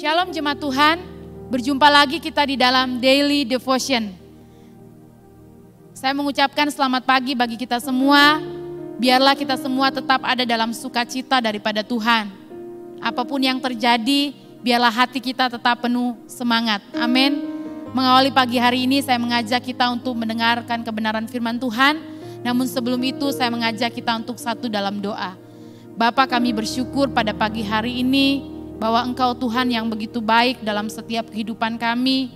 Shalom jemaat Tuhan, berjumpa lagi kita di dalam Daily Devotion. Saya mengucapkan selamat pagi bagi kita semua, biarlah kita semua tetap ada dalam sukacita daripada Tuhan. Apapun yang terjadi, biarlah hati kita tetap penuh semangat. Amin. Mengawali pagi hari ini saya mengajak kita untuk mendengarkan kebenaran firman Tuhan. Namun sebelum itu saya mengajak kita untuk satu dalam doa. Bapa, kami bersyukur pada pagi hari ini bahwa Engkau Tuhan yang begitu baik dalam setiap kehidupan kami.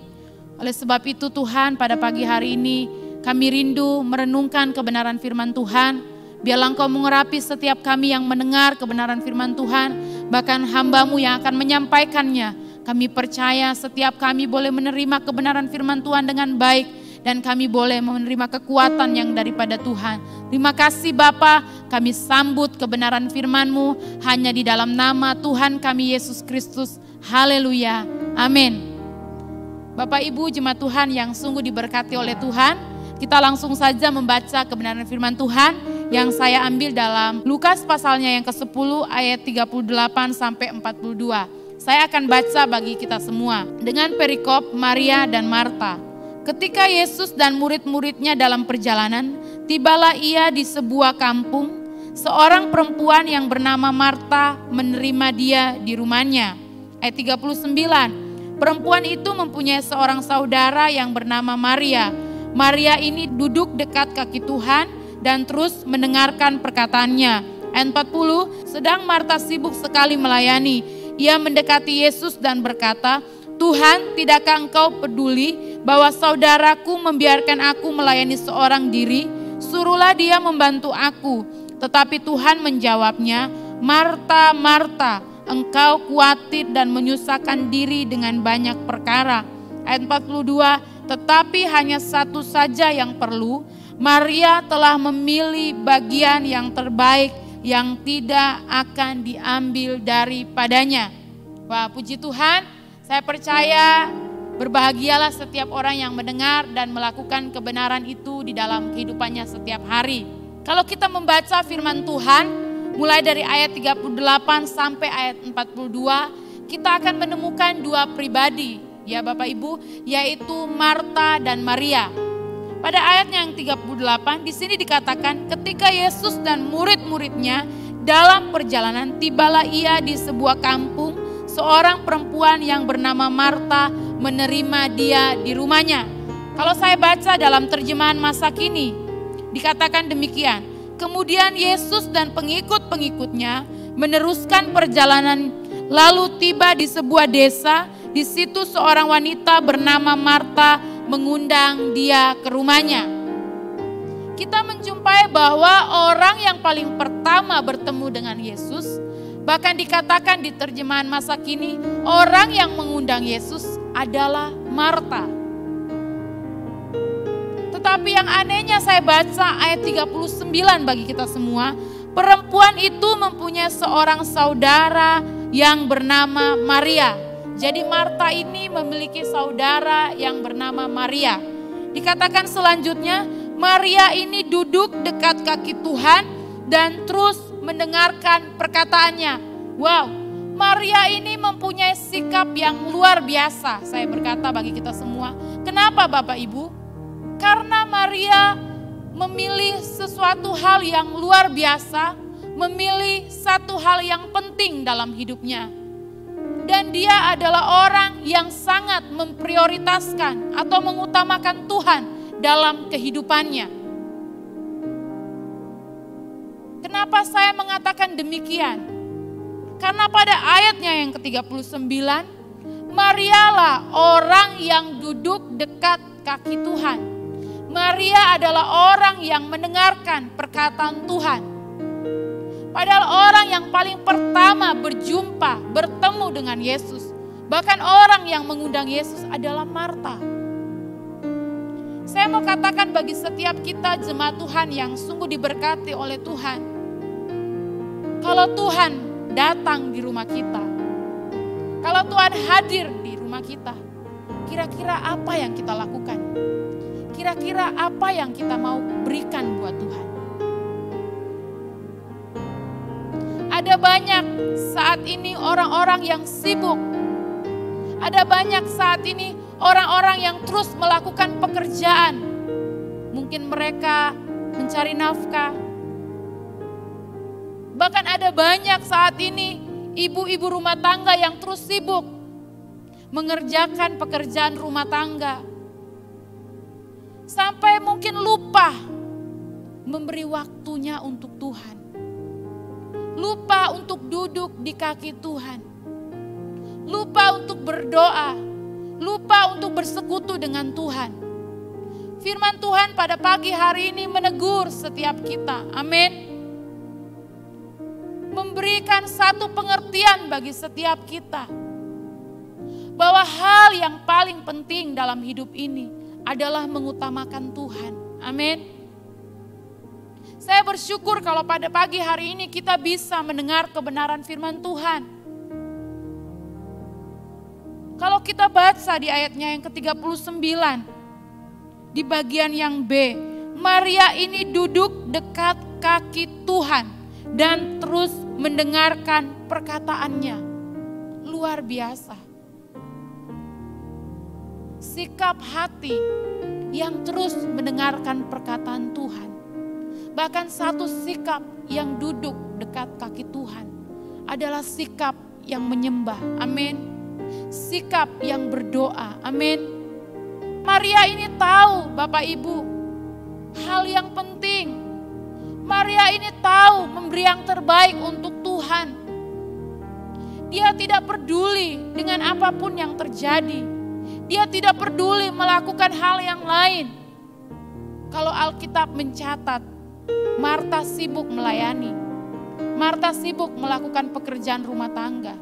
Oleh sebab itu Tuhan, pada pagi hari ini kami rindu merenungkan kebenaran firman Tuhan. Biarlah Engkau mengurapi setiap kami yang mendengar kebenaran firman Tuhan, bahkan hamba-Mu yang akan menyampaikannya. Kami percaya setiap kami boleh menerima kebenaran firman Tuhan dengan baik, dan kami boleh menerima kekuatan yang daripada Tuhan. Terima kasih Bapa, kami sambut kebenaran firman-Mu hanya di dalam nama Tuhan kami Yesus Kristus. Haleluya, amin. Bapak Ibu jemaat Tuhan yang sungguh diberkati oleh Tuhan, kita langsung saja membaca kebenaran firman Tuhan yang saya ambil dalam Lukas pasalnya yang ke-10 ayat 38 sampai 42. Saya akan baca bagi kita semua dengan perikop Maria dan Marta. Ketika Yesus dan murid-muridnya dalam perjalanan, tibalah ia di sebuah kampung. Seorang perempuan yang bernama Marta menerima dia di rumahnya. Ayat 39, perempuan itu mempunyai seorang saudara yang bernama Maria. Maria ini duduk dekat kaki Tuhan dan terus mendengarkan perkataannya. Ayat 40, sedang Marta sibuk sekali melayani. Ia mendekati Yesus dan berkata, Tuhan, tidakkah Engkau peduli bahwa saudaraku membiarkan aku melayani seorang diri? Suruhlah dia membantu aku. Tetapi Tuhan menjawabnya, Marta, Marta, engkau khawatir dan menyusahkan diri dengan banyak perkara. Ayat 42, tetapi hanya satu saja yang perlu. Maria telah memilih bagian yang terbaik yang tidak akan diambil daripadanya. Wah, puji Tuhan. Saya percaya berbahagialah setiap orang yang mendengar dan melakukan kebenaran itu di dalam kehidupannya setiap hari. Kalau kita membaca firman Tuhan mulai dari ayat 38 sampai ayat 42, kita akan menemukan dua pribadi ya Bapak Ibu, yaitu Marta dan Maria. Pada ayatnya yang 38 di sini dikatakan ketika Yesus dan murid-muridnya dalam perjalanan tibalah ia di sebuah kampung. Seorang perempuan yang bernama Marta menerima dia di rumahnya. Kalau saya baca dalam terjemahan masa kini, dikatakan demikian. Kemudian Yesus dan pengikut-pengikutnya meneruskan perjalanan lalu tiba di sebuah desa. Di situ seorang wanita bernama Marta mengundang dia ke rumahnya. Kita menjumpai bahwa orang yang paling pertama bertemu dengan Yesus, bahkan dikatakan di terjemahan masa kini, orang yang mengundang Yesus adalah Marta. Tetapi yang anehnya saya baca ayat 39 bagi kita semua, perempuan itu mempunyai seorang saudara yang bernama Maria. Jadi Marta ini memiliki saudara yang bernama Maria. Dikatakan selanjutnya, Maria ini duduk dekat kaki Tuhan dan terus mendengarkan perkataannya. Wow, Maria ini mempunyai sikap yang luar biasa. Saya berkata bagi kita semua, kenapa Bapak Ibu? Karena Maria memilih sesuatu hal yang luar biasa, memilih satu hal yang penting dalam hidupnya. Dan dia adalah orang yang sangat memprioritaskan atau mengutamakan Tuhan dalam kehidupannya. Kenapa saya mengatakan demikian? Karena pada ayatnya yang ke-39, Maria lah orang yang duduk dekat kaki Tuhan. Maria adalah orang yang mendengarkan perkataan Tuhan. Padahal orang yang paling pertama berjumpa, bertemu dengan Yesus, bahkan orang yang mengundang Yesus adalah Marta. Saya mau katakan bagi setiap kita jemaat Tuhan yang sungguh diberkati oleh Tuhan, kalau Tuhan datang di rumah kita, kalau Tuhan hadir di rumah kita, kira-kira apa yang kita lakukan? Kira-kira apa yang kita mau berikan buat Tuhan? Ada banyak saat ini orang-orang yang sibuk Ada banyak saat ini orang-orang yang terus melakukan pekerjaan. Mungkin mereka mencari nafkah. Bahkan ada banyak saat ini ibu-ibu rumah tangga yang terus sibuk mengerjakan pekerjaan rumah tangga. Sampai mungkin lupa memberi waktunya untuk Tuhan. Lupa untuk duduk di kaki Tuhan. Lupa untuk berdoa. Lupa untuk bersekutu dengan Tuhan. Firman Tuhan pada pagi hari ini menegur setiap kita. Amin. Memberikan satu pengertian bagi setiap kita. Bahwa hal yang paling penting dalam hidup ini adalah mengutamakan Tuhan. Amin. Saya bersyukur kalau pada pagi hari ini kita bisa mendengar kebenaran firman Tuhan. Kalau kita baca di ayatnya yang ke-39, di bagian yang B, Maria ini duduk dekat kaki Tuhan dan terus mendengarkan perkataannya. Luar biasa. Sikap hati yang terus mendengarkan perkataan Tuhan. Bahkan satu sikap yang duduk dekat kaki Tuhan adalah sikap yang menyembah. Amin. Sikap yang berdoa. Amin. Maria ini tahu Bapak Ibu hal yang penting. Maria ini tahu memberi yang terbaik untuk Tuhan. Dia tidak peduli dengan apapun yang terjadi. Dia tidak peduli melakukan hal yang lain. Kalau Alkitab mencatat, Marta sibuk melayani. Marta sibuk melakukan pekerjaan rumah tangga.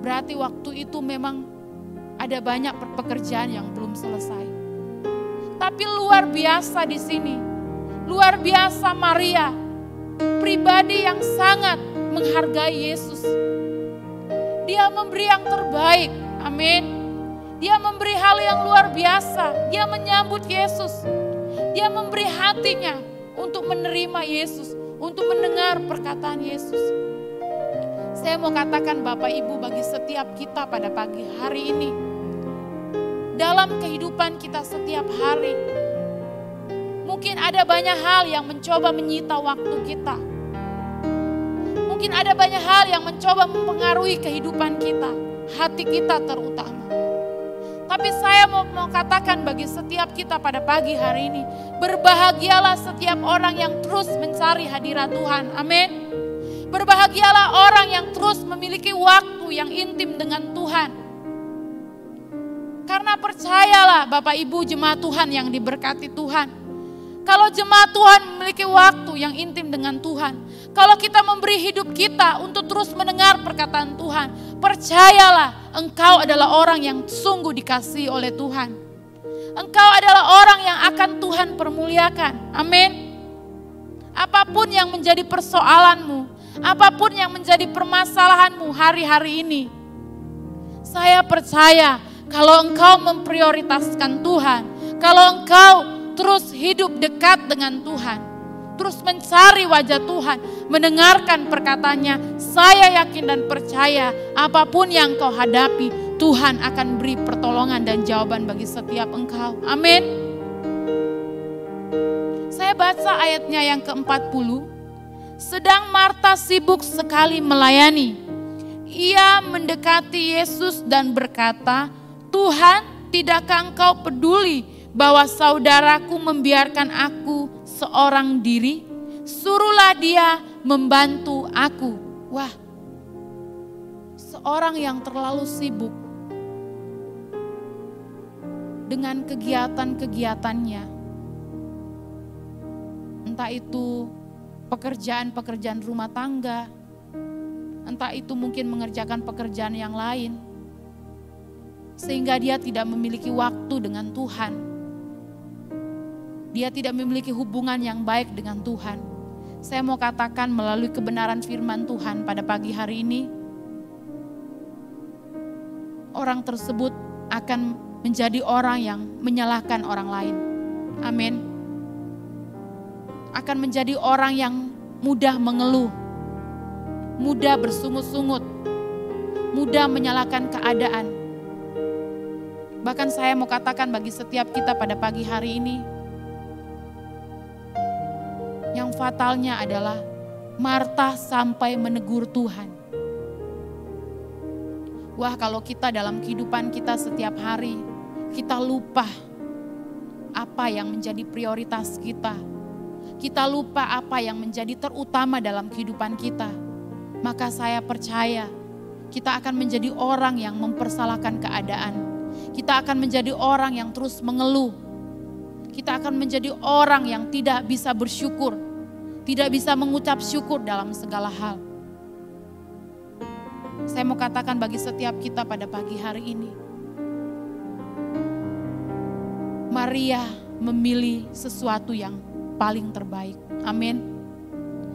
Berarti waktu itu memang ada banyak pekerjaan yang belum selesai. Tapi luar biasa di sini. Luar biasa Maria, pribadi yang sangat menghargai Yesus. Dia memberi yang terbaik, amin. Dia memberi hal yang luar biasa, dia menyambut Yesus. Dia memberi hatinya untuk menerima Yesus, untuk mendengar perkataan Yesus. Saya mau katakan Bapak Ibu bagi setiap kita pada pagi hari ini. Dalam kehidupan kita setiap hari, mungkin ada banyak hal yang mencoba menyita waktu kita. Mungkin ada banyak hal yang mencoba mempengaruhi kehidupan kita, hati kita terutama. Tapi saya mau katakan bagi setiap kita pada pagi hari ini, berbahagialah setiap orang yang terus mencari hadirat Tuhan. Amin. Berbahagialah orang yang terus memiliki waktu yang intim dengan Tuhan. Karena percayalah Bapak Ibu jemaat Tuhan yang diberkati Tuhan. Kalau jemaat Tuhan memiliki waktu yang intim dengan Tuhan, kalau kita memberi hidup kita untuk terus mendengar perkataan Tuhan, percayalah engkau adalah orang yang sungguh dikasihi oleh Tuhan. Engkau adalah orang yang akan Tuhan permuliakan. Amin. Apapun yang menjadi persoalanmu, apapun yang menjadi permasalahanmu hari-hari ini, saya percaya kalau engkau memprioritaskan Tuhan, kalau engkau terus hidup dekat dengan Tuhan, terus mencari wajah Tuhan, mendengarkan perkataannya, saya yakin dan percaya apapun yang kau hadapi, Tuhan akan beri pertolongan dan jawaban bagi setiap engkau. Amin. Saya baca ayatnya yang ke-40. Sedang Marta sibuk sekali melayani. Ia mendekati Yesus dan berkata, Tuhan, tidakkah engkau peduli bahwa saudaraku membiarkan aku seorang diri? Suruhlah dia membantu aku. Wah, seorang yang terlalu sibuk dengan kegiatan-kegiatannya. Entah itu pekerjaan-pekerjaan rumah tangga, entah itu mungkin mengerjakan pekerjaan yang lain, sehingga dia tidak memiliki waktu dengan Tuhan. Dia tidak memiliki hubungan yang baik dengan Tuhan. Saya mau katakan melalui kebenaran firman Tuhan pada pagi hari ini, orang tersebut akan menjadi orang yang menyalahkan orang lain. Amin. Akan menjadi orang yang mudah mengeluh, mudah bersungut-sungut, mudah menyalahkan keadaan. Bahkan saya mau katakan bagi setiap kita pada pagi hari ini, yang fatalnya adalah Marta sampai menegur Tuhan. Wah, kalau kita dalam kehidupan kita setiap hari, kita lupa apa yang menjadi prioritas kita. Kita lupa apa yang menjadi terutama dalam kehidupan kita. Maka saya percaya kita akan menjadi orang yang mempersalahkan keadaan. Kita akan menjadi orang yang terus mengeluh. Kita akan menjadi orang yang tidak bisa bersyukur. Tidak bisa mengucap syukur dalam segala hal. Saya mau katakan bagi setiap kita pada pagi hari ini, Maria memilih sesuatu yang paling terbaik. Amin.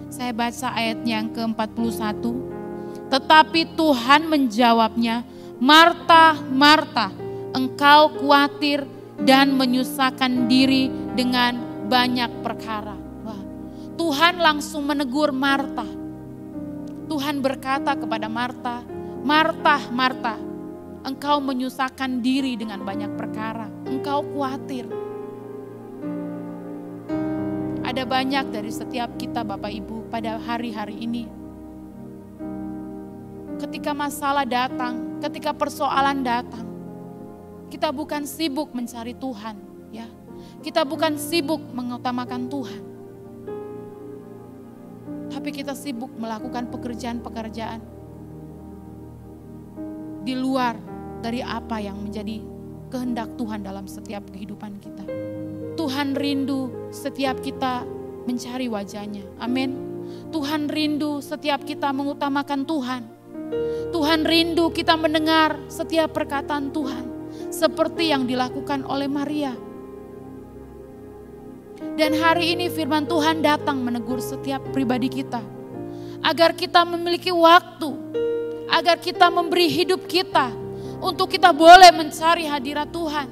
Saya baca ayatnya yang ke-41. Tetapi Tuhan menjawabnya, Marta, Marta, engkau khawatir dan menyusahkan diri dengan banyak perkara. Wah, Tuhan langsung menegur Marta. Tuhan berkata kepada Marta, Marta, Marta, engkau menyusahkan diri dengan banyak perkara. Engkau khawatir. Ada banyak dari setiap kita Bapak Ibu pada hari-hari ini. Ketika masalah datang, ketika persoalan datang, kita bukan sibuk mencari Tuhan, ya. Kita bukan sibuk mengutamakan Tuhan. Tapi kita sibuk melakukan pekerjaan-pekerjaan di luar dari apa yang menjadi kehendak Tuhan dalam setiap kehidupan kita. Tuhan rindu setiap kita mencari wajah-Nya. Amin. Tuhan rindu setiap kita mengutamakan Tuhan. Tuhan rindu kita mendengar setiap perkataan Tuhan. Seperti yang dilakukan oleh Maria. Dan hari ini firman Tuhan datang menegur setiap pribadi kita. Agar kita memiliki waktu. Agar kita memberi hidup kita. Untuk kita boleh mencari hadirat Tuhan.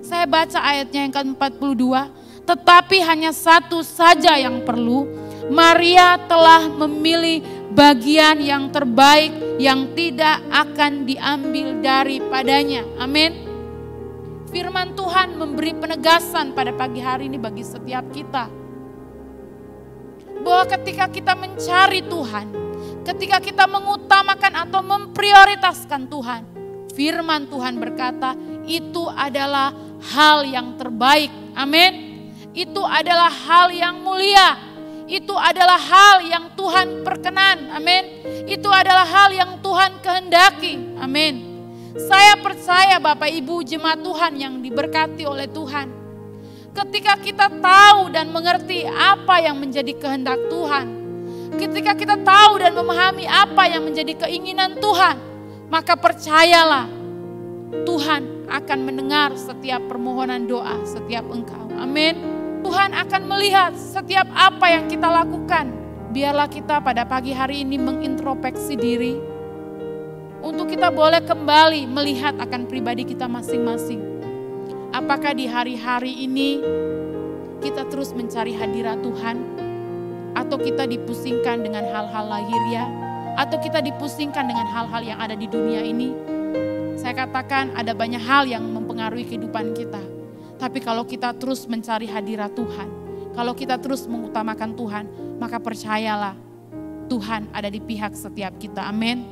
Saya baca ayatnya yang ke-42. Tetapi hanya satu saja yang perlu. Maria telah memilih bagian yang terbaik yang tidak akan diambil daripadanya. Amin. Firman Tuhan memberi penegasan pada pagi hari ini bagi setiap kita. Bahwa ketika kita mencari Tuhan, ketika kita mengutamakan atau memprioritaskan Tuhan, firman Tuhan berkata itu adalah hal yang terbaik. Amin. Itu adalah hal yang mulia. Itu adalah hal yang Tuhan perkenan. Amin. Itu adalah hal yang Tuhan kehendaki. Amin. Saya percaya Bapak Ibu jemaat Tuhan yang diberkati oleh Tuhan. Ketika kita tahu dan mengerti apa yang menjadi kehendak Tuhan. Ketika kita tahu dan memahami apa yang menjadi keinginan Tuhan. Maka percayalah Tuhan akan mendengar setiap permohonan doa setiap engkau. Amin. Tuhan akan melihat setiap apa yang kita lakukan. Biarlah kita pada pagi hari ini mengintrospeksi diri. Untuk kita boleh kembali melihat akan pribadi kita masing-masing. Apakah di hari-hari ini kita terus mencari hadirat Tuhan? Atau kita dipusingkan dengan hal-hal lahiriah? Atau kita dipusingkan dengan hal-hal yang ada di dunia ini? Saya katakan ada banyak hal yang mempengaruhi kehidupan kita. Tapi kalau kita terus mencari hadirat Tuhan, kalau kita terus mengutamakan Tuhan, maka percayalah Tuhan ada di pihak setiap kita. Amin.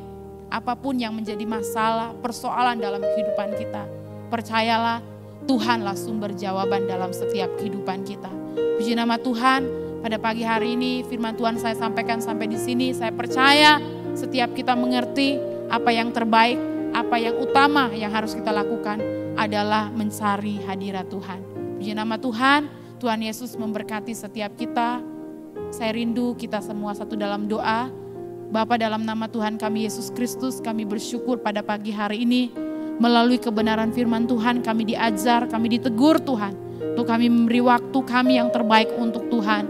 Apapun yang menjadi masalah, persoalan dalam kehidupan kita, percayalah Tuhanlah sumber jawaban dalam setiap kehidupan kita. Puji nama Tuhan, pada pagi hari ini firman Tuhan saya sampaikan sampai di sini. Saya percaya setiap kita mengerti apa yang terbaik, apa yang utama yang harus kita lakukan adalah mencari hadirat Tuhan. Puji nama Tuhan, Tuhan Yesus memberkati setiap kita. Saya rindu kita semua satu dalam doa. Bapa, dalam nama Tuhan kami Yesus Kristus, kami bersyukur pada pagi hari ini. Melalui kebenaran firman Tuhan kami diajar, kami ditegur Tuhan. Untuk kami memberi waktu kami yang terbaik untuk Tuhan.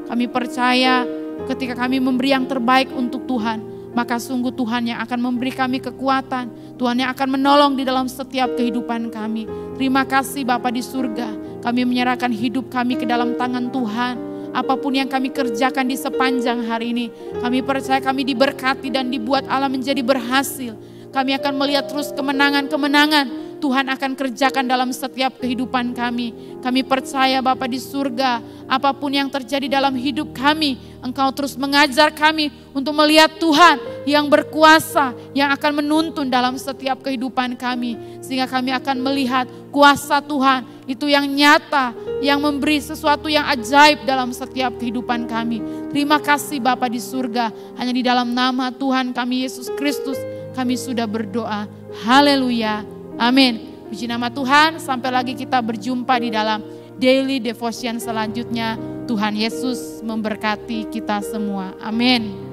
Kami percaya ketika kami memberi yang terbaik untuk Tuhan, maka sungguh Tuhan yang akan memberi kami kekuatan. Tuhan yang akan menolong di dalam setiap kehidupan kami. Terima kasih Bapa di surga. Kami menyerahkan hidup kami ke dalam tangan Tuhan. apapun yang kami kerjakan di sepanjang hari ini. Kami percaya kami diberkati dan dibuat Allah menjadi berhasil. Kami akan melihat terus kemenangan-kemenangan Tuhan akan kerjakan dalam setiap kehidupan kami. Kami percaya Bapa di surga, apapun yang terjadi dalam hidup kami, Engkau terus mengajar kami untuk melihat Tuhan yang berkuasa, yang akan menuntun dalam setiap kehidupan kami. Sehingga kami akan melihat kuasa Tuhan itu yang nyata, yang memberi sesuatu yang ajaib dalam setiap kehidupan kami. Terima kasih Bapa di surga, hanya di dalam nama Tuhan kami Yesus Kristus kami sudah berdoa. Haleluya. Amin. Puji nama Tuhan, sampai lagi kita berjumpa di dalam Daily Devotion selanjutnya. Tuhan Yesus memberkati kita semua. Amin.